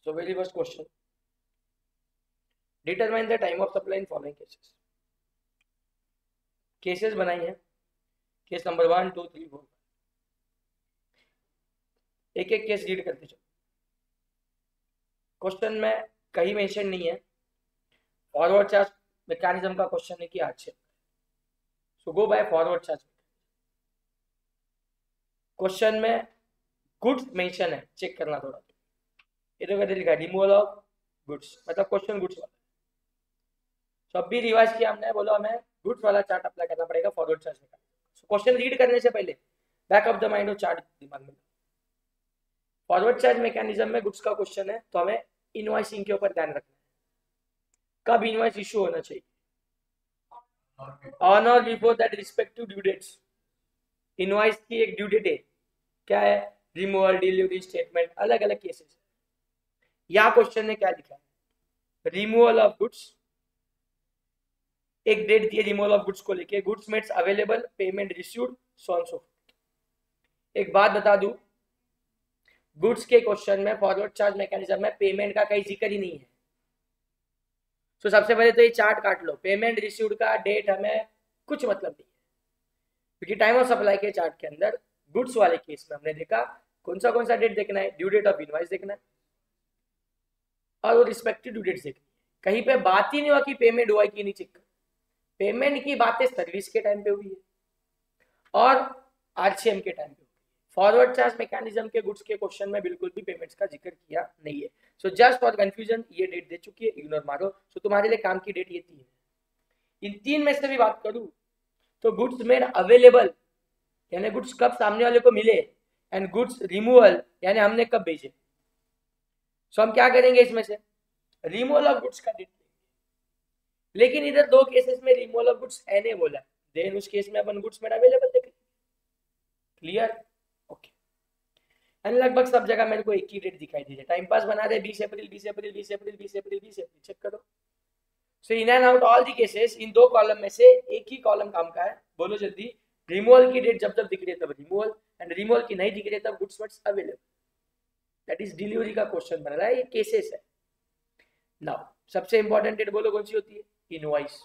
So very first question, determine the time of supply in following cases. Cases बनाई है, case number 1 2 3 4, एक एक case read करते चलो। क्वेश्चन में कहीं मेंशन नहीं है, फॉरवर्ड चार्ज मैकेनिज्म का क्वेश्चन है कि आज सो गो बाय फॉरवर्ड चार्ज। क्वेश्चन में गुड्स मेंशन है, चेक करना थोड़ा। इधर कहते लिखा है रिमूवल ऑफ गुड्स, मतलब क्वेश्चन गुड्स वाला। तो अब भी रिवाइज किया हमने, बोलो हमें गुड्स वाला चार्ट अप्लाई करना पड़ेगा फॉरवर्ड चार्ज में। क्वेश्चन रीड करने से पहले बैक ऑफ द माइंड वो चार्ट दिमाग में। फॉरवर्ड चार्ज मैकेनिज्म में गुड्स का क्वेश्चन है, तो हमें इनवॉइसिंग के ऊपर ध्यान रखना है। कब इनवॉइस इशू होना चाहिए? On or before that respective due dates. Invoice की एक ड्यू डेट है, क्या है? रिमूवल, डिलीवरी, स्टेटमेंट, अलग अलग केसेस। यहाँ क्वेश्चन में क्या लिखा है? रिमूवल ऑफ गुड्स, एक डेट दी है रिमूवल ऑफ गुड्स को लेके, goods made available, payment received, so on so. एक बात बता दूं, गुड्स के क्वेश्चन में फॉरवर्ड चार्ज मैकेनिज्म में पेमेंट का कहीं जिक्र ही नहीं है। तो सबसे पहले तो ये चार्ट काट लो, पेमेंट रिसीव्ड का डेट हमें कुछ मतलब नहीं है, क्योंकि टाइम ऑफ सप्लाई के चार्ट के अंदर गुड्स वाले केस में हमने देखा कौन सा डेट देखना है, ड्यू डेट ऑफ इनवॉइस देखना है और वो रिस्पेक्टिव ड्यू डेट देखनी है। कहीं पे बात ही नहीं हुआ कि पेमेंट हुआ कि नहीं, चेक कर। पेमेंट की बातें सर्विस के टाइम पे हुई है और आरसीएम के टाइम पे। फॉरवर्ड चार्ज मैकेनिज्म के गुड्स के क्वेश्चन में बिल्कुल भी पेमेंट्स का जिक्र किया नहीं है। सो जस्ट फॉर कंफ्यूजन ये डेट दे चुकी है, इग्नोर मारो। सो तुम्हारे लिए काम की डेट ये 3 है। इन 3 में से भी बात करूं तो गुड्स मेड अवेलेबल यानी गुड्स कब सामने वाले को मिले, एंड गुड्स रिमूवल यानी हमने कब भेजे। सो हम क्या करेंगे इसमें से? रिमूवल ऑफ गुड्स का डेट। लेकिन इधर 2 केसेस में रिमूवल ऑफ गुड्स एने बोला, देन उस केस में अपन गुड्स मेड अवेलेबल देख। क्लियर? ओके। एंड लगभग सब जगह मेरे को एक ही डेट दिखाई दी है। टाइम पास बना रहे 20 अप्रैल 20 अप्रैल 20 अप्रैल 20 अप्रैल 20 अप्रैल, चेक करो। So in and out all the cases, इन 2 कॉलम में से एक ही कॉलम काम का है। बोलो जल्दी। रिमूवल की डेट जब जब दिख रही है तब रिमूवल, एंड रिमूवल की नहीं दिख रही है तब goods made available. That is delivery का क्वेश्चन बन रहा है, ये केसेस है। नाउ सबसे इंपॉर्टेंट डेट बोलो कौन सी होती है? इनवॉइस।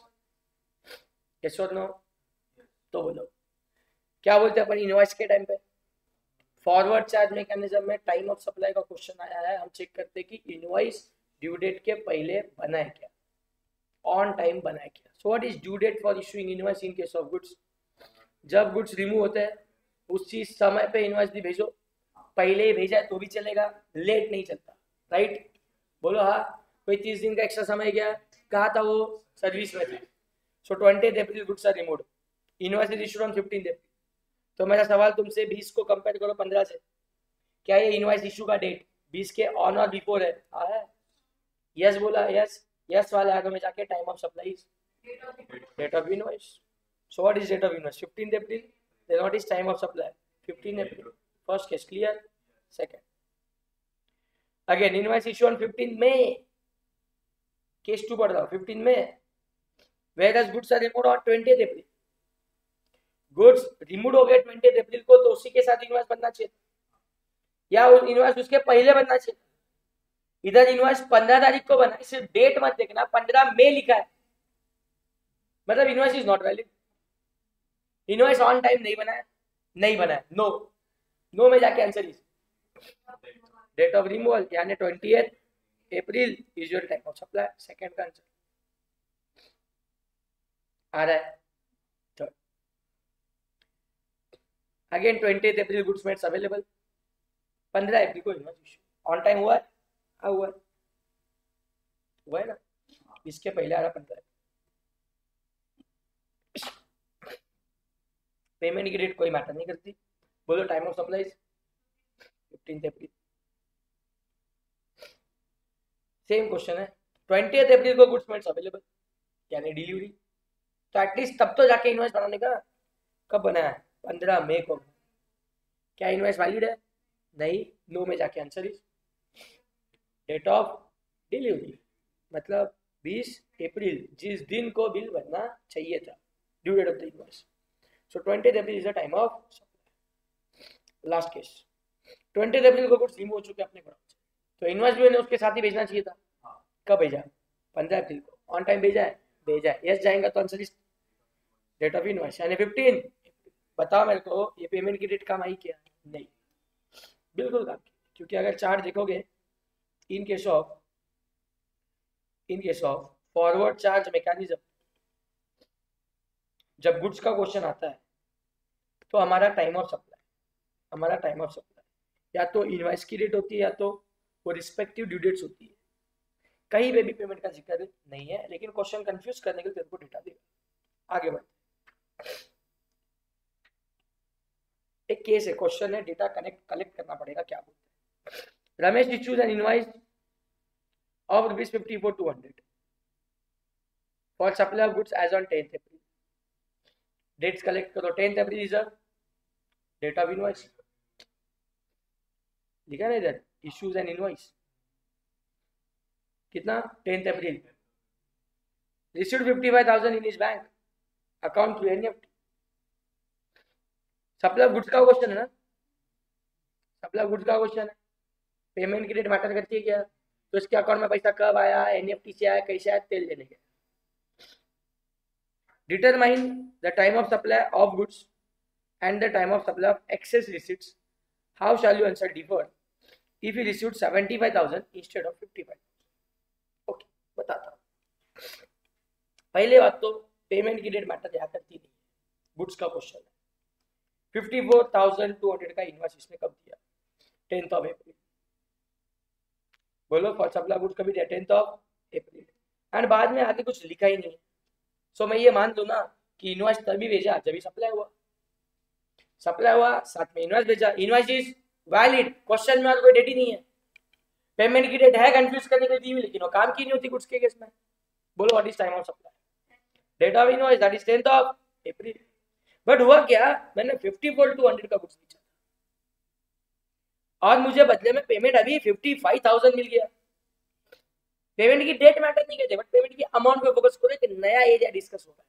यस और नो? तो बोलो क्या बोलते हैं अपन इनवॉइस के टाइम पे? फॉरवर्ड चार्ज मैकेनिज्म में टाइम ऑफ सप्लाई का क्वेश्चन आया है, हम चेक करते हैं कि इनवॉइस ड्यू डेट के पहले बना है क्या, ऑन टाइम बना है क्या। So what is due date for issuing invoice in case of goods? जब गुड्स रिमूव होते हैं उसी समय पे इनवॉइस भी भेजो। पहले ही भेजा है तो भी चलेगा, लेट नहीं चलता, राइट? बोलो हाँ। कोई 30 दिन का एक्स्ट्रा समय गया, कहा था वो सर्विस में था। So 20 April goods are removed, invoice is issued on 15 April. तो मेरा सवाल तुमसे 20 को कंपेयर करो 15 से, क्या ये इनवॉइस इशू का डेट 20 के ऑन और बिफोर है? हाँ है। यस बोला, यस। यस वाले आगे में जाके time of supply, date of invoice. So what is date of invoice? 15 April. Then what is time of supply? 15 April. First case clear. Second, again invoice issue on 15 May. Case 2 पढ़ रहा हूं, 15 May. Whereas goods are removed on 20 April. Goods remove हो गए 20 April को, तो उसी के साथ इनवॉइस बनना चाहिए या इनवॉइस उसके पहले बनना चाहिए? इधर इनवॉइस 15 तारीख को बना, सिर्फ डेट मत देखना, 15 मई लिखा है, मतलब invoice is not valid. Invoice on time नहीं बना है, नहीं बना है, नो। नो में जाके answer is date of removal यानी 20 April is your time of supply. Second का आंसर आ रहा है। Again 20 April goods made available, 15 April को इनवॉइस इशू। ऑन टाइम हुआ है? हाँ हुआ है, हुआ है ना। इसके पहले आ रहा 15। पेमेंट की डेट कोई मैटर नहीं करती। बोलो time of supply 15 April. Same question है, 20 अप्रैल को गुड्स मेड्स अवेलेबल यानी डिलीवरी, तो एटलीस्ट तब तो जाके इनवॉइस बनाने का। कब बनाया है? 15 मई को। क्या इनवॉइस वैलिड है? नहीं। नो में जाके answer is date of delivery, मतलब 20 अप्रैल, जिस दिन को बिल बनना चाहिए था, due date of the invoice. So 20 April is the time of supply. Last case, 20 April को गुड्स रिमूव हो चुके अपने ग्राउंड से, तो इनवॉइस भी उसके साथ ही भेजना चाहिए था। कब भेजा? 15 अप्रैल को। ऑन टाइम भेजा है? भेजा है। यस जाएगा तो answer is date of invoice यानी 15। बताओ मेरे को ये पेमेंट की डेट काम आई क्या? नहीं, बिल्कुल काम की। क्योंकि अगर चार्ट देखोगे इन case of forward charge mechanism, जब गुड्स का क्वेश्चन आता है तो हमारा टाइम ऑफ सप्लाई या तो इनवॉइस की डेट होती है या तो वो रिस्पेक्टिव ड्यू डेट्स होती है। कहीं पे भी पेमेंट का जिक्र नहीं है, लेकिन क्वेश्चन कंफ्यूज करने के लिए तेरे को डेटा देगा। आगे बढ़, एक केस है, क्वेश्चन है, डेटा कलेक्ट करना पड़ेगा। क्या बोलते हैं? Ramesh issues N invoice of rupees 54,200 for supply of goods as on 10th April. Dates collect करो। 10th April is a date of invoice, लिखा ना इधर, issues and invoice कितना? 10th April। received 55,000 in his bank account through NEFT। supply of goods का question है ना, supply of goods का question है। पेमेंट की डेट मैटर करती है क्या? तो इसके अकाउंट में पैसा कब आया, एनईएफटी से आया, कैसे आया, तेल लेने के। Determine the time of supply of goods and the time of supply of excess receipts. How shall you answer differ if you received 75,000 instead of 55,000? Okay, बताता हूं। पहले बात तो पेमेंट की डेट मैटर यहाँ करती नहीं, गुड्स का क्वेश्चन है। 54,200 का इनवॉइस इसमें कब दिया? 10th ऑफ अप्रैल। बोलो फॉर सप्लाई गुड्स कभी 10th ऑफ अप्रैल, एंड बाद में आगे कुछ लिखा ही नहीं। सो मैं ये मान लूँ ना कि इनवॉइस तभी भेजा जब सप्लाई हुआ, साथ में इनवॉइस भेजा। इनवॉइस इज वैलिड, क्वेश्चन में और कोई डेट ही नहीं है। पेमेंट की डेट है कंफ्यूज करने के लिए, लेकिन वो काम की नहीं होती गुड्स के केस में। बोलो what is time of supply? Date of invoice that is 10th of April. But हुआ क्या, मैंने 54,200 का गुड्स बेचा और मुझे बदले में पेमेंट अभी 55,000 मिल गया। पेमेंट की डेट मैटर नहीं करते, बट पेमेंट की अमाउंट पे फोकस करो। एक नया एरिया डिस्कस हो रहा है,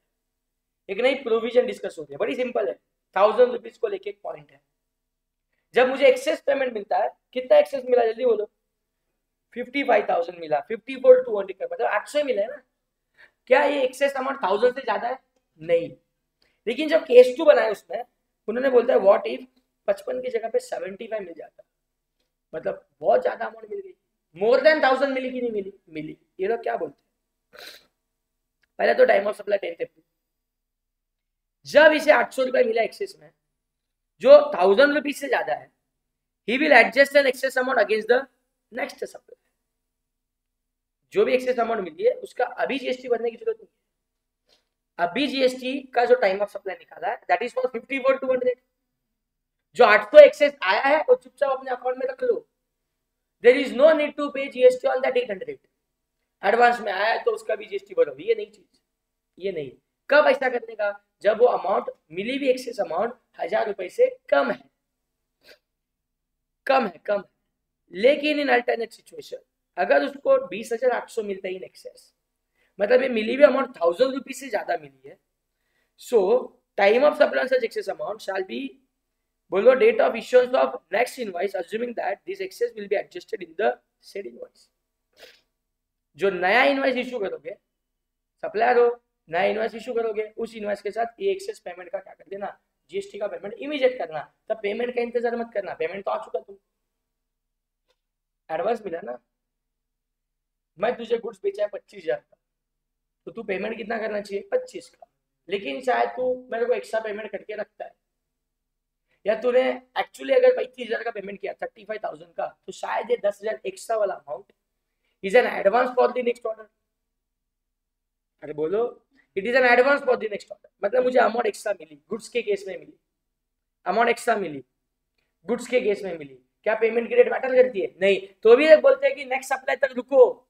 एक नई प्रोविजन डिस्कस हो रही है, बड़ी सिंपल है। 1000 रुपीज को लेके एक पॉइंट है। जब मुझे एक्सेस पेमेंट मिलता है, कितना एक्सेस मिला जल्दी बोलो? 55,000 मिला। 54,200 का मतलब 800 मिला है ना। क्या ये एक्सेस अमाउंट 1000 से ज्यादा है? नहीं। लेकिन जब केस 2 बनाया उसमें उन्होंने बोलता है व्हाट इफ 55 की जगह पे 75 मिल जाता, मतलब बहुत ज्यादा अमाउंट मिल गई। मोर देन 1000 मिली कि नहीं मिली? मिली। ये लोग क्या बोलते हैं? पहले तो टाइम ऑफ सप्लाई 10th अप्रैल। जब इसे 800 रुपए मिला एक्सेस में, जो 1000 रुपीज से ज्यादा है, he will adjust an excess amount against the next supply. जो भी एक्सेस अमाउंट मिली है उसका अभी जीएसटी भरने की जरूरत नहीं है। अभी जीएसटी का जो टाइम ऑफ सप्लाई निकाला है दैट इज फॉर 54,200। जो 800 एक्सेस आया है वो चुपचाप अपने अकाउंट में रख लो। There is no need to pay GST on that 800। Advance में आया है तो उसका भी जीएसटी भरो, ये नहीं चीज, ये नहीं। कब ऐसा करने का? जब वो अमाउंट मिली भी एक्सेस अमाउंट 1000 रुपए से कम है, कम है। लेकिन इन अल्टरनेट सिचुएशन अगर उसको 20,800 मिलता है इन एक्सेस, मतलब ये मिली हुई अमाउंट 1000 रुपीज से ज्यादा मिली है, so time of supply such excess amount shall be, बोलो date of issuance of next invoice assuming that this excess will be adjusted in the said invoice. जो नया इनवॉइस इशू करोगे, सप्लायर हो, नया इनवॉइस इशू करोगे, उस invoice के साथ ये एक्सेस पेमेंट का क्या कर देना, जीएसटी का पेमेंट इमीडिएट करना। तब पेमेंट का इंतजार मत करना, पेमेंट तो आ चुका, तुम एडवांस मिला ना। मैं तुझे गुड्स बेचा है 25,000 का, तो तू पेमेंट कितना करना चाहिए? 25 का। लेकिन शायद तू मेरे को एक्स्ट्रा पेमेंट करके रखता है, या तूने एक्चुअली अगर 35,000 का पेमेंट किया 35,000 का, तो शायद ये 10,000 एक्स्ट्रा वाला amount is an advance for the next order. अरे बोलो, it is an advance for the next order. मतलब मुझे अमाउंट एक्स्ट्रा मिली, गुड्स के केस में मिली, अमाउंट एक्स्ट्रा मिली, गुड्स के केस में मिली। क्या पेमेंट की डेट मैटर करती है? नहीं। तो भी बोलते हैं कि नेक्स्ट सप्लाई तक रुको।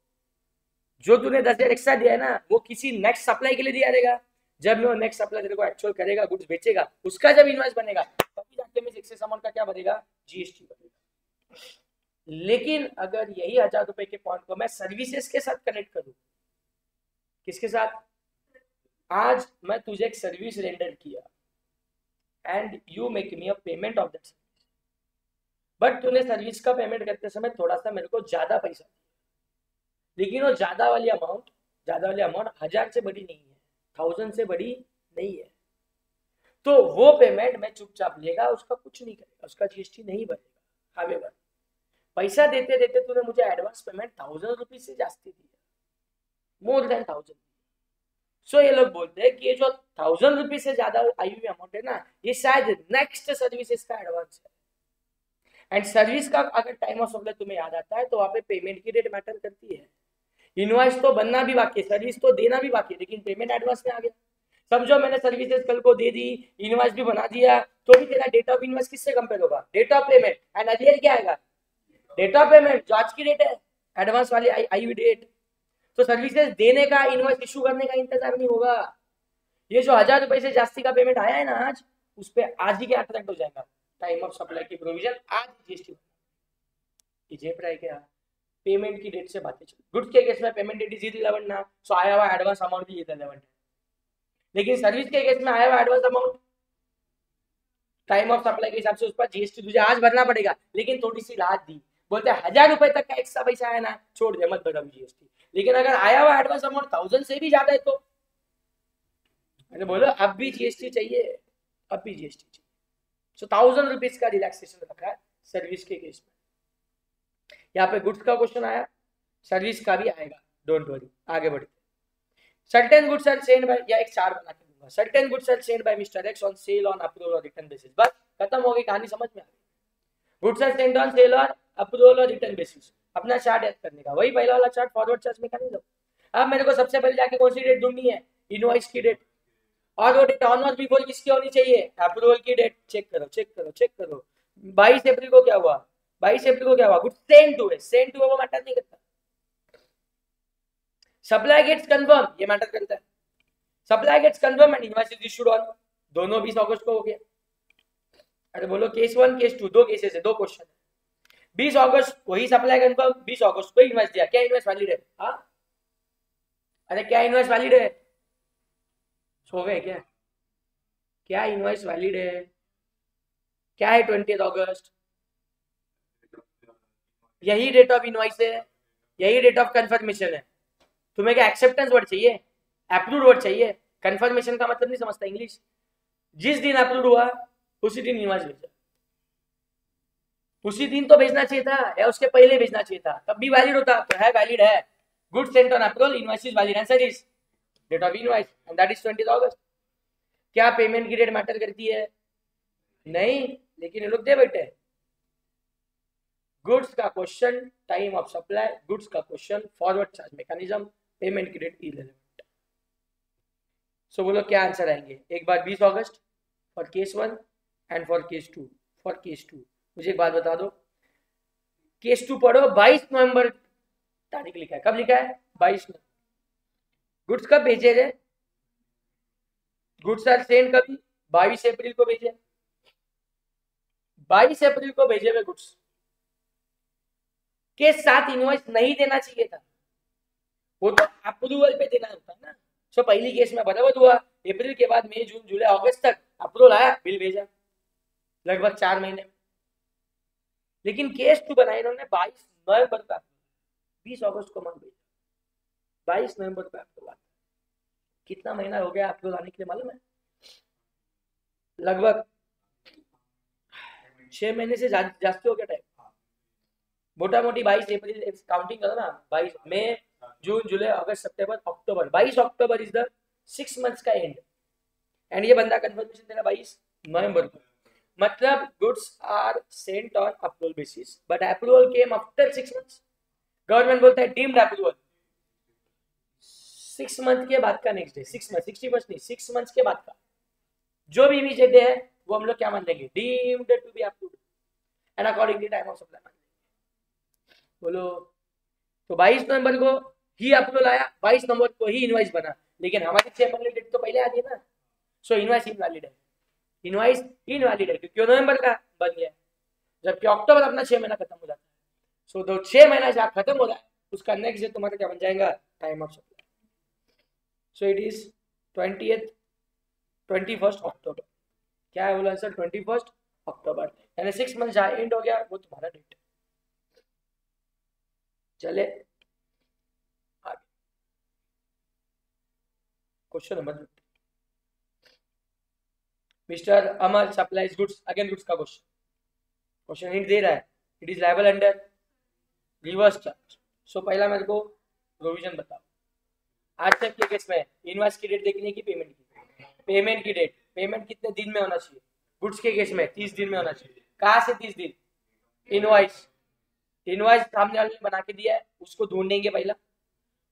जो तूने 10,000 एक्स्ट्रा दिया है ना, वो किसी नेक्स्ट सप्लाई के लिए दिया रहेगा। जब मैं वो नेक्स्ट सप्लाई तेरे को एक्चुअल करेगा, गुड्स बेचेगा, उसका जब इनवॉइस बनेगा तभी जाके मैं एक्सेस अमाउंट का क्या भरेगा? जीएसटी भरेगा। लेकिन अगर यही 1000 रुपए के पॉइंट को मैं सर्विसेज के साथ कनेक्ट करूं, किसके साथ? आज मैं तुझे एक सर्विस रेंडर किया and you make me a payment of that service, but तूने सर्विस का पेमेंट करते समय थोड़ा सा मेरे को ज्यादा पैसा, लेकिन वो ज्यादा वाली अमाउंट 1000 से बड़ी नहीं है, 1000 से बड़ी नहीं है, तो वो पेमेंट मैं चुपचाप लेगा, उसका कुछ नहीं करेगा, उसका जीएसटी नहीं बनेगा। हावेवर पैसा देते देते तूने मुझे एडवांस पेमेंट 1000 रुपीज से जास्ती दिया, मोर देन 1000। सो ये लोग बोलते हैं कि ये जो 1000 रुपीज से ज्यादा आई हुई अमाउंट है ना, ये शायद नेक्स्ट सर्विसेज का एडवांस है। एंड सर्विस का अगर टाइम ऑफ सप्लाई तुम्हें याद आता है तो वहां पे पेमेंट की डेट मैटर करती है। इनवॉइस तो बनना भी बाकी है, सर्विस तो देना भी बाकी है, लेकिन पेमेंट एडवांस में आ गया। समझो मैंने सर्विसेज कल को दे दी, इनवॉइस भी बना दिया, तो भी तेरा डेट ऑफ इनवॉइस किससे कंपेयर होगा? Date of payment. And earlier क्या आएगा? डेट ऑफ पेमेंट, जो आज की डेट है, एडवांस वाली आई हुई डेट। तो सर्विसेज देने का, इनवॉइस इशू करने का इंतजार नहीं होगा। ये जो 1000 रुपए से जास्ती का पेमेंट आया है ना आज, उस पर आज ही क्या अट्रैक्ट हो जाएगा? टाइम ऑफ सप्लाई की प्रोविजन आज जीएसटी क्या पेमेंट की डेट से बातें चल। गुड्स के केस में पेमेंट डेट इज 11 ना, सो आया हुआ एडवांस अमाउंट भी 11 है। लेकिन सर्विस के केस में आया हुआ advance amount time of supply के हिसाब से उस पर जीएसटी तुझे आज भरना पड़ेगा, लेकिन थोड़ी सी राहत दी। बोलते हैं 1000 रुपए तक का एक्स्ट्रा पैसा आया ना, छोड़ दे, मत भर अभी जीएसटी। लेकिन अगर आया हुआ एडवांस अमाउंट 1000 से भी ज्यादा है तो मैंने बोला अब भी जीएसटी चाहिए, अब भी जीएसटी चाहिए। सो 1000 रुपीज का रिलैक्सेशन रखा है सर्विस के केस में। यहाँ पे गुड्स का क्वेश्चन आया, सर्विस का भी आएगा, डोंट वरी। आगे बढ़ते। Certain goods are send by, या एक चार बना के दूंगा। Certain goods are send by mister X on sale on approval or return basis. बस खत्म हो गई कहानी, समझ में आ गई। Goods are send on sale or approval or return basis. अपना चार्ट याद करने का, वही पहला वाला चार्ट, फॉरवर्ड चार्ज मैकेनिज्म। अब मेरे को सबसे पहले जाके कौन सी डेट ढूंढनी है? इनवॉइस की डेट। और वो डेट ऑन और बिफोर किसकी होनी चाहिए? अप्रूवल की डेट। चेक करो चेक करो चेक करो। 22 अप्रैल को क्या हुआ? 22 अप्रैल को क्या हुआ? गुड्स सेंड टू है, सेंड टू है वो मैटर नहीं करता। सप्लाई गेट्स कंफर्म, ये मैटर करता है। Supply gets confirm and invoice is issued on, दोनों 20 अगस्त को हो गया। अरे बोलो केस 1 केस 2, दो केसेस है, दो क्वेश्चन है। 20 अगस्त वही सप्लाई कंफर्म, 20 अगस्त को इनवॉइस दिया। क्या इनवॉइस वैलिड है? हाँ, अरे क्या इनवॉइस वैलिड है? सो गए क्या? क्या इनवॉइस वैलिड है? क्या है 20 अगस्त? यही डेट ऑफ इनवॉइस है, यही डेट ऑफ कंफर्मेशन है। तुम्हें क्या एक्सेप्टेंस वर्ड चाहिए? अप्रूव्ड वर्ड चाहिए? कंफर्मेशन का मतलब नहीं समझता इंग्लिश? जिस दिन अप्रूव हुआ उसी दिन इनवॉइस भेजा। उसी दिन तो भेजना चाहिए था, या उसके पहले भेजना चाहिए था, तब भी वैलिड होता। तो है, वैलिड है। Good sent on approval, invoice is valid. Answer is date of invoice and that is 20 August. क्या पेमेंट की डेट मैटर करती है? नहीं, लेकिन ये लोग दे बैठे। गुड्स का question time of supply, goods का question forward charge mechanism, payment की डेट इररिलेवेंट। सो बोलो क्या आंसर आएंगे? एक बार 20 August for case 1 and for case 2। For case 2 मुझे एक बात बता दो, केस 2 पढ़ो, 22 नवंबर तारीख लिखा है। कब लिखा है? 22 नवंबर। गुड्स कब भेजे थे? गुड्स आर सेंड कभी? 22 अप्रैल को भेजे। 22 अप्रैल को भेजे हुए गुड्स के साथ इनवॉइस नहीं देना चाहिए था, वो तो अप्रूवल पे देना होता है ना। सो पहली केस में बराबर हुआ, अप्रैल के बाद मई जून जुलाई अगस्त तक अप्रूवल आया, बिल भेजा, लगभग 4 महीने। लेकिन केस 2 बनाया इन्होंने 22 नवंबर का, 20 अगस्त को मान भेजा, 22 नवंबर का अप्रूवल। कितना महीना हो गया अप्रूवल आने के लिए मालूम है? लगभग 6 महीने से जास्ती हो गया टाइम। मोटा मोटी 22 अप्रैल काउंटिंग करो ना, 22 मई जून जुलाई अगस्त सितंबर अक्टूबर, 22 अक्टूबर इज द 6 मंथ्स का एंड। एंड ये बंदा कंफर्मेशन देगा 22 नवंबर को। मतलब goods are sent on approval basis, but approval came after 6 months. Government बोलता है डीम्ड अप्रूवल, 6 मंथ के बाद का नेक्स्ट डे, 6 मंथ 60 मंथ नहीं, 6 मंथ्स के बाद का जो भी इमीडिएट डे है वो हम लोग क्या मान लेंगे? Deemed to be approved and accordingly time of supply मान लेंगे। बोलो, तो 22 नवंबर को ही अप्रूवल आया, 22 नवंबर को ही इनवॉइस बना, लेकिन हमारी 6 मंथ डेट तो पहले आती है ना। सो इनवॉइस इनवैलिड है, इनवॉइस इनवैलिड है, क्योंकि नवंबर का बन गया, जबकि अक्टूबर अपना 6 महीना खत्म हो जाता है। सो तो 6 महीना जहाँ खत्म हो रहा है उसका नेक्स्ट डे तुम्हारा क्या बन जाएगा? Time of supply. So it is 21st अक्टूबर। क्या है बोला आंसर? 21st अक्टूबर, यानी 6 मंथ जहाँ एंड हो गया वो तुम्हारा डेट। चले आगे, question number, mister Amar supplies goods, again goods का क्वेश्चन, क्वेश्चन हिंट दे रहा है, it is liable under reverse charge. So पहला मेरे को प्रोविजन बताओ, आज तक के केस में इनवॉइस की डेट देखनी है कि पेमेंट की, पेमेंट की डेट, पेमेंट कितने दिन में होना चाहिए, गुड्स के केस में 30 दिन में होना चाहिए। कहाँ से 30 दिन, इनवॉइस, इनवॉइस सामने वाले ने बना के दिया है, उसको ढूंढेंगे पहला,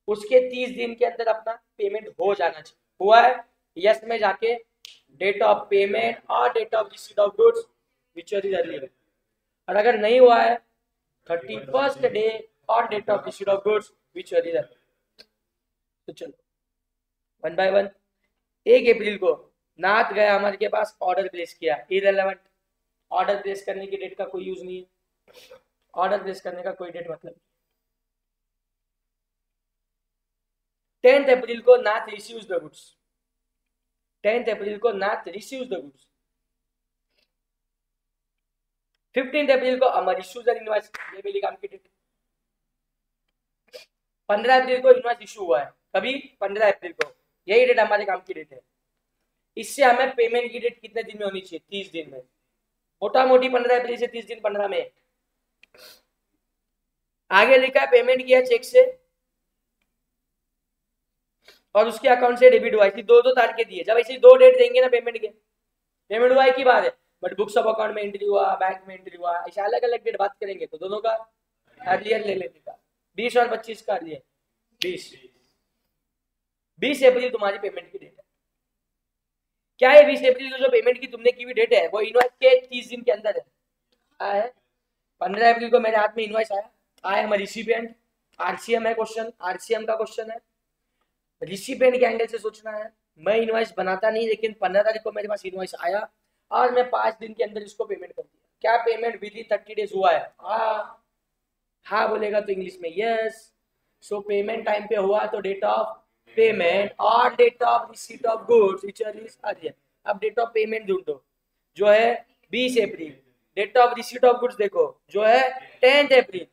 उसके 30 दिन के अंदर अपना पेमेंट हो जाना चाहिए। हुआ है, यस में जाके डेट ऑफ पेमेंट और date of receipt of goods which is earlier, और अगर नहीं हुआ है 31st डे और date of receipt of goods which is earlier. तो चलो वन बाय वन। 1 अप्रैल को नाथ गया हमारे के पास, ऑर्डर प्लेस किया, इररिलेवेंट, ऑर्डर प्लेस करने की डेट का कोई यूज नहीं है, ऑर्डर प्लेस करने का कोई डेट मतलब नहीं। 10th अप्रैल को नाथ रिसीव्स द गुड्स, 10th अप्रैल को नाथ रिसीव्स द गुड्स, 15th अप्रैल को अमर इश्यूज एन इनवॉइस, ये मेरी काम की डेट। 15 अप्रैल को इनवॉइस इशू हुआ है, कभी 15 अप्रैल को, यही डेट हमारे काम की डेट है। इससे हमें पेमेंट की डेट कितने दिन में होनी चाहिए, 30 दिन में, मोटा मोटी 15 अप्रैल से 30 दिन 15 में। आगे लिखा है पेमेंट किया चेक से और उसके अकाउंट से डेबिट हुआ, इसकी 2 तारीख के दिए, जब ऐसे 2 डेट देंगे ना पेमेंट के, पेमेंट हुआ की बात है, बट बुक्स ऑफ अकाउंट में एंट्री हुआ, बैंक में एंट्री हुआ, ऐसे अलग अलग डेट बात करेंगे तो दोनों का अर्लियर ले लेने का, 20 और 25 का अर्लियर, 20 अप्रैल तुम्हारी पेमेंट की डेट है। क्या है 20 अप्रैल को जो पेमेंट की तुमने की हुई डेट है वो इनवॉइस के 30 दिन के अंदर है। आया है 15 अप्रैल को मेरे हाथ में इनवॉइस आया, आया हमारे रिसिपिएंट, आरसीएम है क्वेश्चन, आरसीएम का क्वेश्चन है, रिसिपिएंट के एंगल से सोचना है। मैं इनवॉइस बनाता नहीं, लेकिन 15 तारीख को मेरे पास इनवॉइस आया और मैं 5 दिन के अंदर इसको पेमेंट कर दिया। क्या पेमेंट विद इन 30 डेज हुआ है? हाँ बोलेगा तो इंग्लिश में यस। सो पेमेंट टाइम पे हुआ तो डेट ऑफ पेमेंट और date of receipt of goods which is earlier. अब डेट ऑफ पेमेंट ढूंढो जो है 20 April, date of receipt of goods देखो जो है 10th अप्रैल,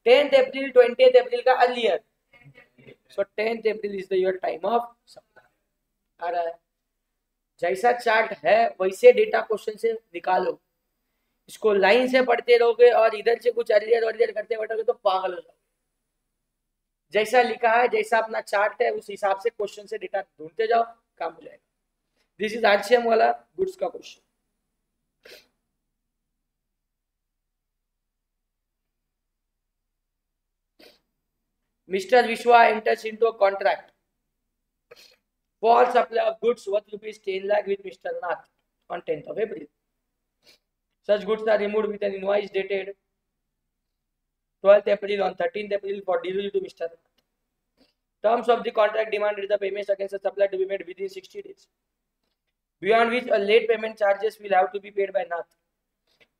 10th अप्रैल 20th अप्रैल का earlier, so 10th April is the your time of supply. आ रहा है, जैसा चार्ट है वैसे डेटा क्वेश्चन से निकालो, इसको लाइन से पढ़ते रहोगे और इधर से कुछ अर्लियर करते बैठोगे तो पागल हो जाओगे। जैसा लिखा है, जैसा अपना चार्ट है उस हिसाब से क्वेश्चन से डेटा ढूंढते जाओ, काम हो जाएगा। दिस इज आरसीएम वाला गुड्स का question. Mr. Vishwa enters into a contract for supply of goods worth ₹10 lakh with Mr. Nath on 10th of April. Such goods are removed with an invoice dated 12th April on 13th April for delivery to Mr. Nath. Terms of the contract demanded the payments against the supplier to be made within 60 days, beyond which a late payment charges will have to be paid by Nath.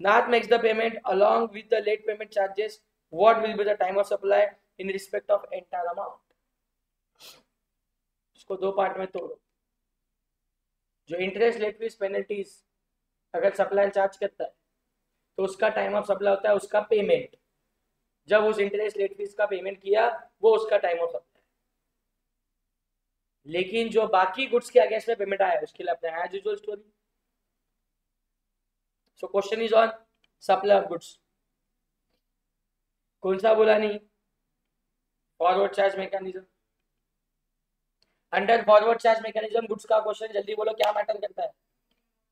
Nath makes the payment along with the late payment charges. What will be the time of supply in respect of entire amount? इसको 2 part में तोड़ो। जो interest, late fees, penalties अगर supplier charge करता है तो उसका time of supply होता है उसका पेमेंट, जब उस इंटरेस्ट लेट फीस का पेमेंट किया वो उसका टाइम ऑफ सप्लाई। लेकिन जो बाकी गुड्स के अगेंस्ट में पेमेंट आया उसके लिए अपने as usual story. So question is on supply of goods. कौन सा बोला नहीं? Forward charge mechanism. Under forward charge mechanism goods का क्वेश्चन जल्दी बोलो क्या मैटर करता है?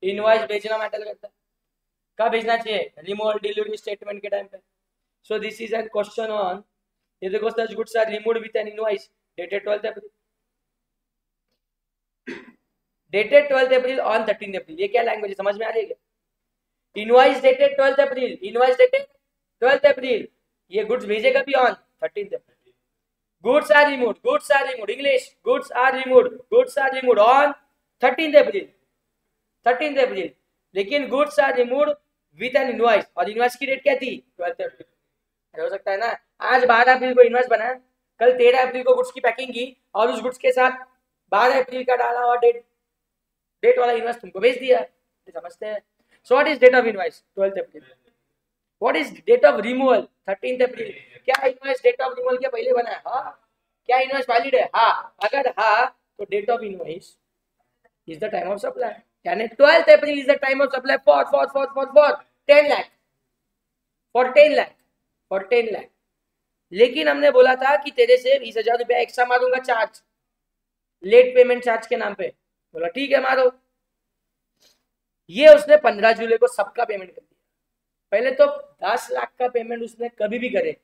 इनवॉइस भेजना मैटर करता है। कब भेजना चाहिए? रिमूवल डिलीवरी स्टेटमेंट के टाइम पे। So this is an question on, ये देखो such goods are removed with an invoice dated 12th April, dated 12th April on 13th April. ये क्या लैंग्वेज समझ में आ रही है? Invoice dated 12th April, invoice dated 12th April, ये गुड्स भेजेगा भी on 13th April. Goods are removed, goods are removed, English, goods are removed, goods are removed on 13th April, 13th अप्रैल। लेकिन goods are removed with an invoice, और invoice की date क्या थी? 12th अप्रैल। हो सकता है ना आज 12 अप्रैल को इनवॉइस बनाया, कल 13 अप्रैल को गुड्स की पैकिंग की और उस गुड्स के साथ 12 अप्रैल का डाला और डेट वाला इनवॉइस तुमको भेज दिया। समझते हैं? So what is date of invoice? 12th April. What is date of removal? 13th April. क्या इनवॉइस डेट ऑफ रिमूवल के पहले बना है? हाँ। क्या इनवॉइस वैलिड है? हाँ। अगर हाँ तो date of invoice is the time of supply, यानी 12th April is the time of supply for 10 lakh, for 10 lakh, for 10 lakh. लेकिन हमने बोला था कि तेरे से 20,000 रुपया एक्स्ट्रा मारूंगा चार्ज, लेट पेमेंट चार्ज के नाम पे। बोला ठीक है मारो। ये उसने 15 जुलाई को सबका पेमेंट कर दिया। पहले तो 10 लाख का पेमेंट उसने कभी भी करे।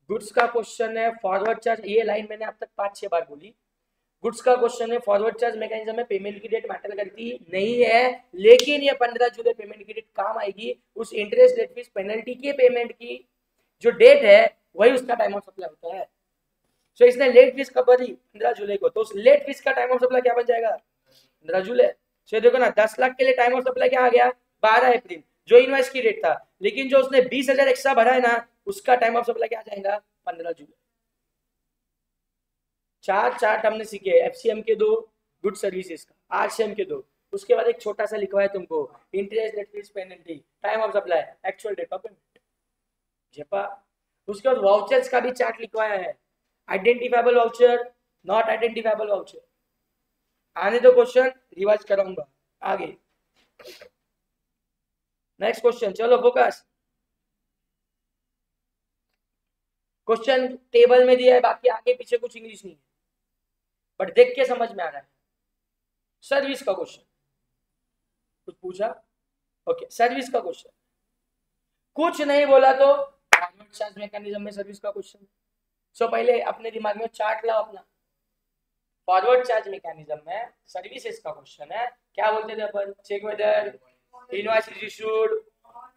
गुड्स का क्वेश्चन है, फॉरवर्ड चार्ज, ये लाइन मैंने अब तक 5-6 बार बोली। गुड्स का क्वेश्चन है, फॉरवर्ड चार्ज मैकेनिज्म में पेमेंट की डेट मैटर करती नहीं है, लेकिन ये 15 जुलाई पेमेंट की डेट काम आएगी। उस इंटरेस्ट, लेट फीस, पेनल्टी के पेमेंट की जो डेट है वही उसका टाइम ऑफ सप्लाई होता है। सो इसने लेट फीस कब भरी? 15 जुलाई को, तो उस लेट फीस का टाइम ऑफ सप्लाई क्या बन जाएगा? 15 जुलाई। सो देखो ना, 10 लाख के लिए टाइम ऑफ सप्लाई क्या आ गया? 12 अप्रैल, जो इनवॉइस की डेट था। लेकिन जो उसने 20,000 एक्स्ट्रा भरा है ना, उसका टाइम ऑफ सप्लाई क्या आ जाएगा? 15 जुलाई। 4 चार्ट हमने सीखे, एफसीएम के 2, गुड सर्विसेज का, आरसीएम के 2। उसके बाद एक छोटा सा लिखवा है तुमको, interest, late fees, penalty, time of supply, actual date of payment, जेपा। उसके बाद वाउचर्स का भी चार्ट लिखवाया है, identifiable voucher, not identifiable voucher. आने दो क्वेश्चन, रिवाइज कराऊंगा आगे। नेक्स्ट क्वेश्चन, चलो फोकस। क्वेश्चन टेबल में दिया है, बाकी आगे पीछे कुछ इंग्लिश नहीं है, बट देख के समझ में आ रहा है। सर्विस का क्वेश्चन, कुछ पूछा? ओके, सर्विस का क्वेश्चन कुछ नहीं बोला तो फॉरवर्ड चार्ज मैकेनिज्म में सर्विस का क्वेश्चन। सो पहले अपने दिमाग में चार्ट लाओ अपना। फॉरवर्ड चार्ज मैकेनिज्म में सर्विसेज का क्वेश्चन है, क्या बोलते थे अपन? Check whether invoice is issued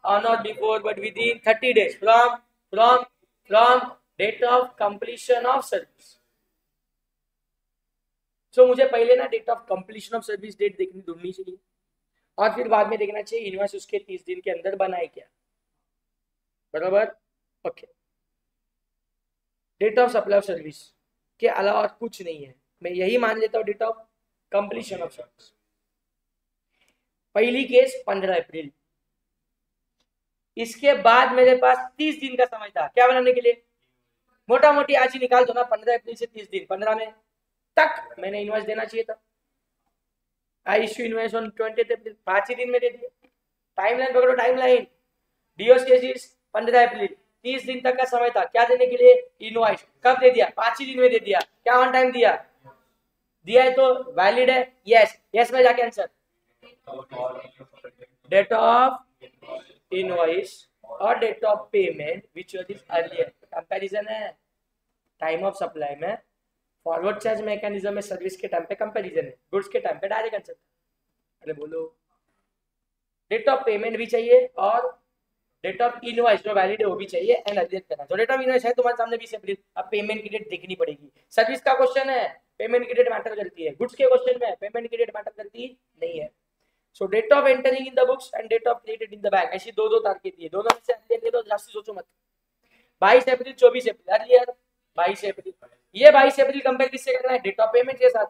on not before but within 30 days from date of completion of service. So मुझे पहले ना date of completion of service date देखनी ढूंढनी चाहिए, और फिर बाद में देखना चाहिए इनवॉइस उसके 30 दिन के अंदर बनाए क्या। बराबर? Okay. Date of supply of service के अलावा कुछ नहीं है, मैं यही मान लेता हूं date of completion of service. पहली केस 15 अप्रैल, इसके बाद मेरे पास 30 दिन का समय था क्या बनाने के लिए? मोटा मोटी आज ही निकाल दो ना, 15 अप्रैल से 30 दिन, 15 में तक मैंने इनवॉइस देना चाहिए था। आई इश्यू इनवॉइस ऑन 20 अप्रैल, 5 ही दिन में दे दिया। टाइमलाइन पकड़ो, टाइमलाइन। डीओस्टेसिस 15 अप्रैल, 30 दिन तक का समय था क्या देने के लिए? इनवॉइस। कब दे दिया? 5 ही दिन में दे दिया। क्या ऑन टाइम दिया? दिया है तो वैलिड है। यस, यस में जाके आंसर। डेट ऑफ इनवॉइस और date of payment which was earlier, comparison है। टाइम ऑफ सप्लाई में फॉरवर्ड चार्ज मैकेनिज्म में सर्विस के टाइम पे कंपैरिजन है, गुड्स के टाइम पे डायरेक्ट आंसर। अरे बोलो, डेट ऑफ पेमेंट भी चाहिए और डेट ऑफ इनवॉइस जो वैलिड है वो भी चाहिए, एंड अर्लियर करना। जो डेट ऑफ इनवॉइस है तुम्हारे सामने 20 अप्रैल, अब पेमेंट की डेट देखनी पड़ेगी। सर्विस का क्वेश्चन है, पेमेंट की डेट मैटर करती है। गुड्स के क्वेश्चन में पेमेंट की डेट मैटर करती नहीं है। So date of entering in the books and date of credit in the bank, ऐसी दो तारीखें दी है, दोनों में से अर्लियर दे दो, जास्ती सोचो मत। 22 अप्रैल 24 अप्रैल, अर्लियर 22 अप्रैल। ये 22 अप्रैल कंपेयर किससे करना है? डेट ऑफ पेमेंट के साथ।